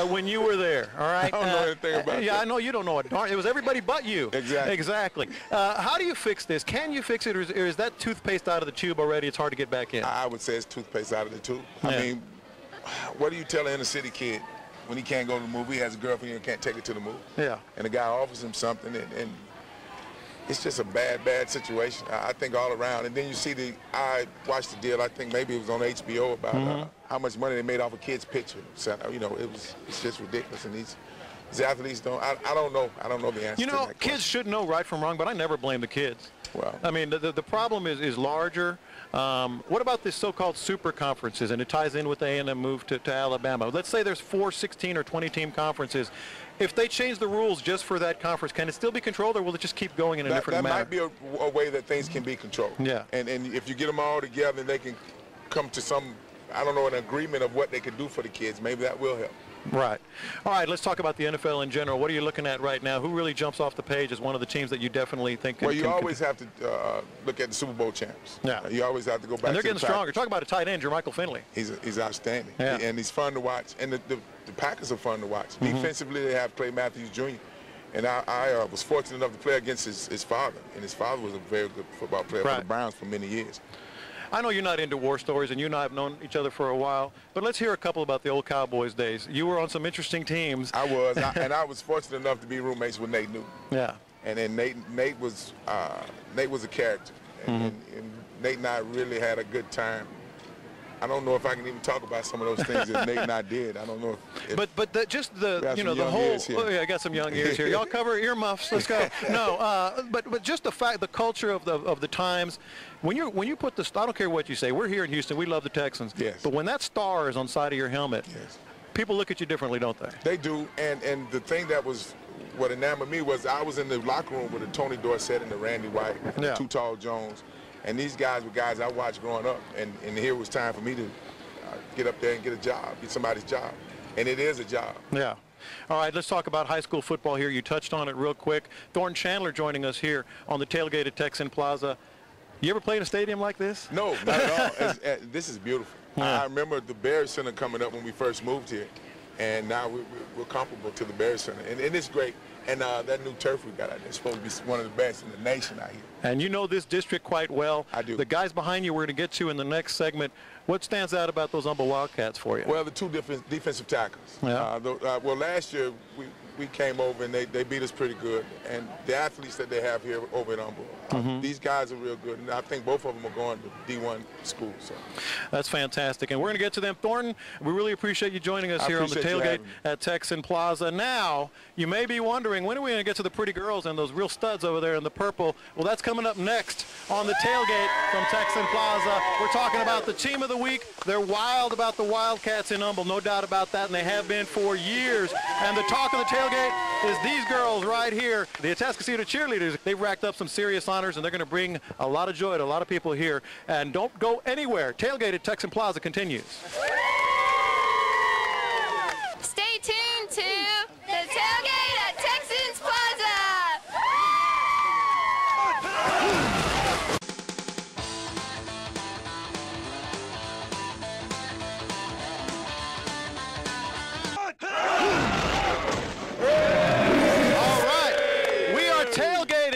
When you were there, all right? I don't know anything about that. Yeah, I know you don't know a darn. It was everybody but you. Exactly. Exactly. How do you fix this? Can you fix it, or is that toothpaste out of the tube already? It's hard to get back in. I would say it's toothpaste out of the tube. Yeah. I mean, what do you tell an inner city kid when he can't go to the movie, he has a girlfriend and can't take her to the movie? Yeah. And the guy offers him something, and it's just a bad situation, I think, all around. And then you see I watched the deal, I think maybe it was on HBO, about how much money they made off a kid's picture. So, you know, it's just ridiculous. And these athletes don't, I don't know the answer You know, to that kids question. should know right from wrong, but I never blame the kids. Well, I mean, the problem is larger. What about this so-called super conferences? And it ties in with the A&M move to Alabama. Let's say there's 4 16 or 20-team conferences. If they change the rules just for that conference, can it still be controlled, or will it just keep going in a different manner? That might be a way that things can be controlled. Yeah. And if you get them all together and they can come to some, I don't know, an agreement of what they can do for the kids, maybe that will help. Right. All right, let's talk about the NFL in general. What are you looking at right now? Who really jumps off the page as one of the teams that you definitely think can... Well, you always have to look at the Super Bowl champs. Yeah. You always have to go back to and they're getting the stronger. Talk about a tight end, Jermichael Finley. He's outstanding. Yeah. And he's fun to watch. And the Packers are fun to watch. Defensively, they have Clay Matthews Jr. And I was fortunate enough to play against his father. And his father was a very good football player for the Browns for many years. I know you're not into war stories, and you and I have known each other for a while, but let's hear a couple about the old Cowboys days. You were on some interesting teams. I was, and I was fortunate enough to be roommates with Nate Newton. Yeah. And then Nate was a character, and Nate and I really had a good time. I don't know if I can even talk about some of those things that Nate and I did. I don't know if but you know, the whole, oh yeah, I got some young ears here. Y'all cover earmuffs. Let's go. No, but just the culture of the times. When you put the, I don't care what you say. We're here in Houston. We love the Texans. Yes. But when that star is on the side of your helmet, yes, people look at you differently, don't they? They do. And the thing that was what enamored me was I was in the locker room with the Tony Dorsett and the Randy White, and the Too Tall Jones. And these guys were guys I watched growing up, and here was time for me to get up there and get a job, get somebody's job. And it is a job. Yeah. All right, let's talk about high school football here. You touched on it real quick. Thornton Chandler joining us here on the Tailgate at Texan Plaza. You ever played in a stadium like this? No, not at all. This is beautiful. Yeah. I remember the Bears Center coming up when we first moved here, and now we're comparable to the Bears Center. And it's great. And that new turf we got out there is supposed to be one of the best in the nation out here. And you know this district quite well. I do. The guys behind you we're going to get to in the next segment. What stands out about those Humble Wildcats for you? Well, the two different defensive tackles. Yeah. Well, last year we came over and they beat us pretty good. And the athletes that they have here over at Humble, these guys are real good. And I think both of them are going to D1 school. So that's fantastic. And we're going to get to them. Thornton, we really appreciate you joining us here on the Tailgate at Texan Plaza. Now, you may be wondering, when are we going to get to the pretty girls and those real studs over there in the purple? Well, that's coming up next on the Tailgate from Texan Plaza. We're talking about the team of the week. They're wild about the Wildcats in Humble, no doubt about that, and they have been for years. And the talk of the tailgate is these girls right here, the Atascocita Cheerleaders. They've racked up some serious honors, and they're going to bring a lot of joy to a lot of people here. And don't go anywhere. Tailgate at Texan Plaza continues. Stay tuned to the Tailgate at Texans Plaza.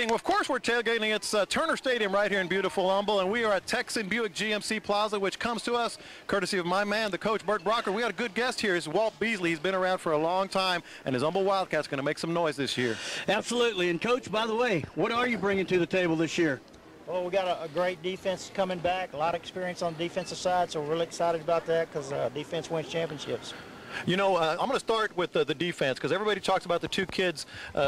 Of course we're tailgating. It's Turner Stadium right here in beautiful Humble, and we are at Texan Buick GMC Plaza, which comes to us courtesy of my man, the coach, Bert Brocker. We got a good guest here. It's Walt Beasley. He's been around for a long time, and his Humble Wildcats going to make some noise this year. Absolutely. And, Coach, by the way, what are you bringing to the table this year? Well, we got a great defense coming back, a lot of experience on the defensive side, so we're really excited about that because defense wins championships. You know, I'm going to start with the defense because everybody talks about the two kids,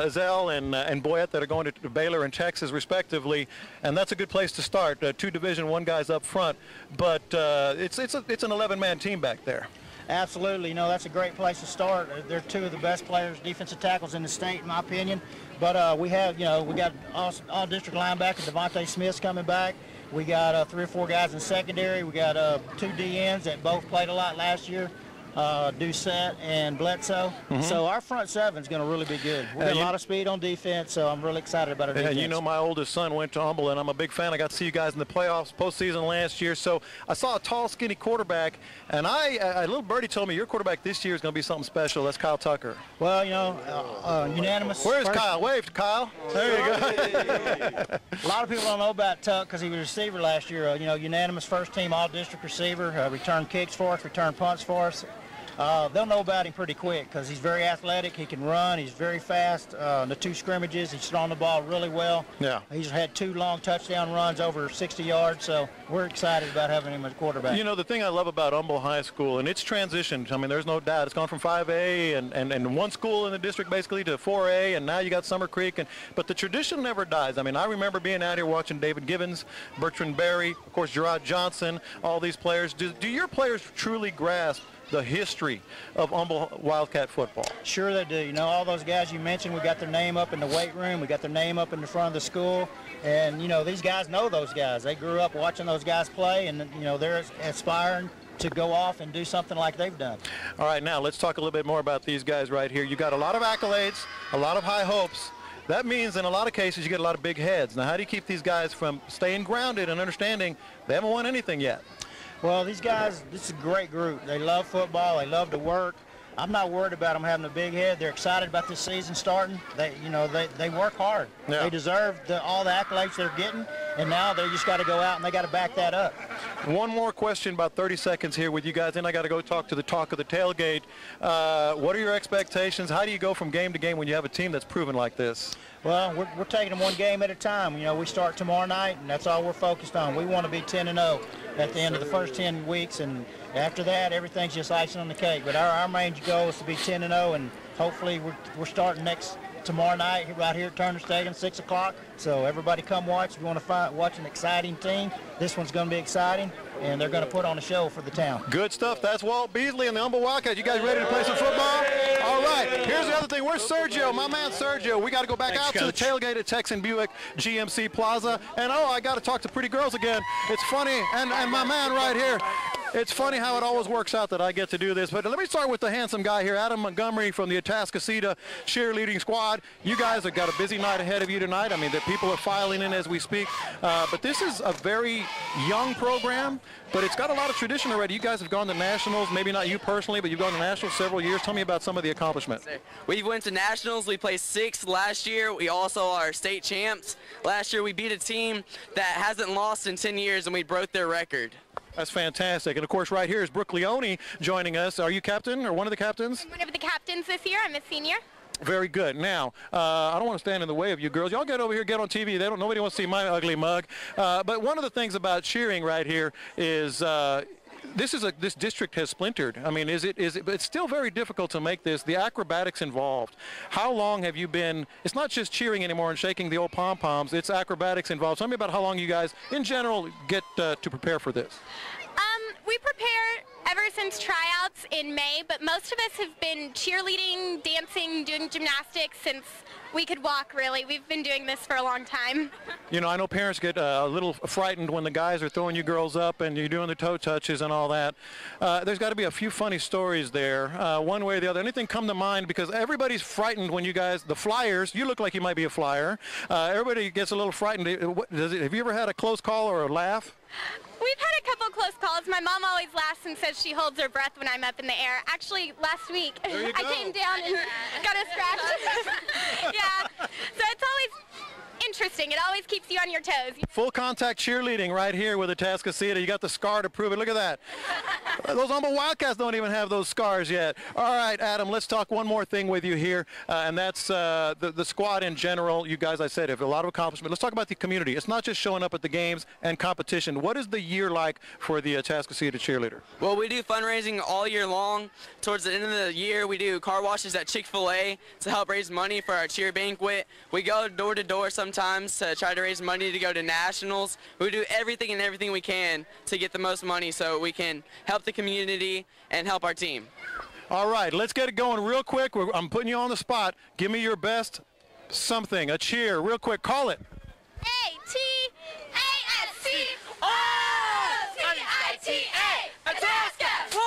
Zell and Boyette, that are going to Baylor and Texas respectively, and that's a good place to start. Two Division I guys up front, but it's an 11-man team back there. Absolutely. You know, that's a great place to start. They're two of the best players, defensive tackles in the state, in my opinion. But we have, you know, we got all district linebacker Devontae Smith's coming back. We got 3 or 4 guys in secondary. We got 2 DNs that both played a lot last year. Doucette, and Bledsoe. So our front seven is going to really be good. We've got a lot of speed on defense, so I'm really excited about our defense. And you know, my oldest son went to Humble, and I'm a big fan. I got to see you guys in the playoffs, postseason last year. So I saw a tall, skinny quarterback, and a little birdie told me your quarterback this year is going to be something special. That's Kyle Tucker. Well, you know, unanimous. Where's Kyle? Wave to Kyle. There you go. A lot of people don't know about Tuck because he was a receiver last year. You know, unanimous first-team all-district receiver, returned kicks for us, returned punts for us. They'll know about him pretty quick because he's very athletic. He can run. He's very fast. In the 2 scrimmages, he's thrown the ball really well. Yeah. He's had 2 long touchdown runs over 60 yards, so we're excited about having him as quarterback. You know, the thing I love about Humble High School, and it's transitioned. I mean, there's no doubt. It's gone from 5A and one school in the district basically to 4A, and now you got Summer Creek. But the tradition never dies. I mean, I remember being out here watching David Gibbons, Bertrand Berry, of course, Gerard Johnson, all these players. Do your players truly grasp the history of Humble Wildcat football? Sure they do. You know, all those guys you mentioned, we got their name up in the weight room. We got their name up in the front of the school. And, you know, these guys know those guys. They grew up watching those guys play, and, you know, they're aspiring to go off and do something like they've done. All right, now let's talk a little bit more about these guys right here. You got a lot of accolades, a lot of high hopes. That means in a lot of cases you get a lot of big heads. Now, how do you keep these guys from staying grounded and understanding they haven't won anything yet? Well, these guys, this is a great group. They love football. They love to work. I'm not worried about them having a big head. They're excited about this season starting. They work hard. Yeah. They deserve all the accolades they're getting, and now they just got to go out and they got to back that up. One more question, about 30 seconds here with you guys, then I got to go talk of the tailgate. What are your expectations? How do you go from game to game when you have a team that's proven like this? Well, we're taking them one game at a time. You know, we start tomorrow night, and that's all we're focused on. We want to be 10-0 at the end of the first 10 weeks, and after that, everything's just icing on the cake. But our main goal is to be 10-0, and hopefully we're starting tomorrow night right here at Turner Stadium, 6 o'clock. So everybody come watch. If you want to watch an exciting team, this one's going to be exciting, and they're going to put on a show for the town. Good stuff. That's Walt Beasley and the Humble Wildcats. You guys ready to play some football? All right. Here's the other thing. Where's Sergio? My man Sergio. We got to go back out to the tailgate at Texan Buick GMC Plaza. And, I got to talk to pretty girls again. It's funny. And my man right here. It's funny how it always works out that I get to do this. But let me start with the handsome guy here, Adam Montgomery from the Atascocita Cheerleading Squad. You guys have got a busy night ahead of you tonight. I mean, the people are filing in as we speak. But this is a very young program, but it's got a lot of tradition already. You guys have gone to nationals, maybe not you personally, but you've gone to nationals several years. Tell me about some of the accomplishments. We went to nationals. We placed 6th last year. We also are state champs. Last year we beat a team that hasn't lost in 10 years, and we broke their record. That's fantastic. And, of course, right here is Brooke Leone joining us. Are you captain or one of the captains? I'm one of the captains this year. I'm a senior. Very good. Now, I don't want to stand in the way of you girls. Y'all get over here, get on TV. Nobody wants to see my ugly mug. But one of the things about cheering right here is this district has splintered. I mean, it's still very difficult to make this. The acrobatics involved. How long have you been? It's not just cheering anymore and shaking the old pom-poms. It's acrobatics involved. Tell me about how long you guys, in general, get to prepare for this. We prepare ever since tryouts in May, but most of us have been cheerleading, dancing, doing gymnastics since we could walk, really. We've been doing this for a long time. You know, I know parents get a little frightened when the guys are throwing you girls up and you're doing the toe touches and all that. There's got to be a few funny stories there, one way or the other. Anything come to mind? Because everybody's frightened when you guys, the flyers, you look like you might be a flyer. Everybody gets a little frightened. Have you ever had a close call or a laugh? We've had a couple close calls. My mom always laughs and says she holds her breath when I'm up in the air. Actually, last week, I came down and got a scratch. Yeah, so it's always interesting. It always keeps you on your toes. Full contact cheerleading right here with Atascocita. You got the scar to prove it. Look at that. Those Humble Wildcats don't even have those scars yet. All right, Adam, let's talk one more thing with you here, and that's the squad in general. You guys, I said, have a lot of accomplishment. Let's talk about the community. It's not just showing up at the games and competition. What is the year like for the Atascocita cheerleader? Well, we do fundraising all year long. Towards the end of the year, we do car washes at Chick-fil-A to help raise money for our cheer banquet. We go door to door sometimes to try to raise money to go to nationals. We do everything and everything we can to get the most money so we can help the community and help our team. All right, let's get it going real quick. I'm putting you on the spot. Give me your best something, a cheer, real quick. Call it. A-T-A-S-C-O-T-I-T-A. Atascocita.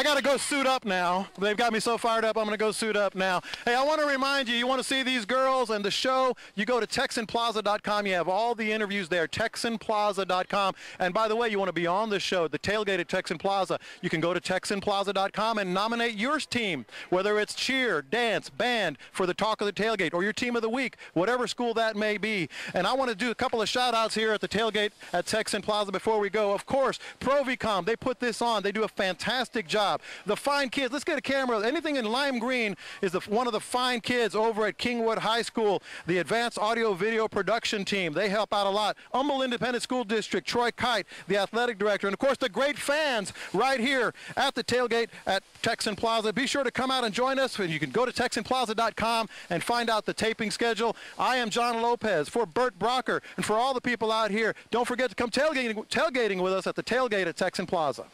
I got to go suit up now. They've got me so fired up, I'm going to go suit up now. Hey, I want to remind you, you want to see these girls and the show, you go to TexanPlaza.com. You have all the interviews there, TexanPlaza.com. And by the way, you want to be on the show, the Tailgate at Texan Plaza, you can go to TexanPlaza.com and nominate your team, whether it's cheer, dance, band, for the Talk of the Tailgate, or your team of the week, whatever school that may be. And I want to do a couple of shout-outs here at the Tailgate at Texan Plaza before we go. Of course, Provicom, they put this on. They do a fantastic job. The fine kids, let's get a camera. Anything in lime green is one of the fine kids over at Kingwood High School, the Advanced Audio Video Production Team. They help out a lot. Humble Independent School District, Troy Kite, the athletic director, and of course the great fans right here at the Tailgate at Texan Plaza. Be sure to come out and join us. You can go to TexanPlaza.com and find out the taping schedule. I am John Lopez for Bert Brocker, and for all the people out here, don't forget to come tailgating with us at the Tailgate at Texan Plaza.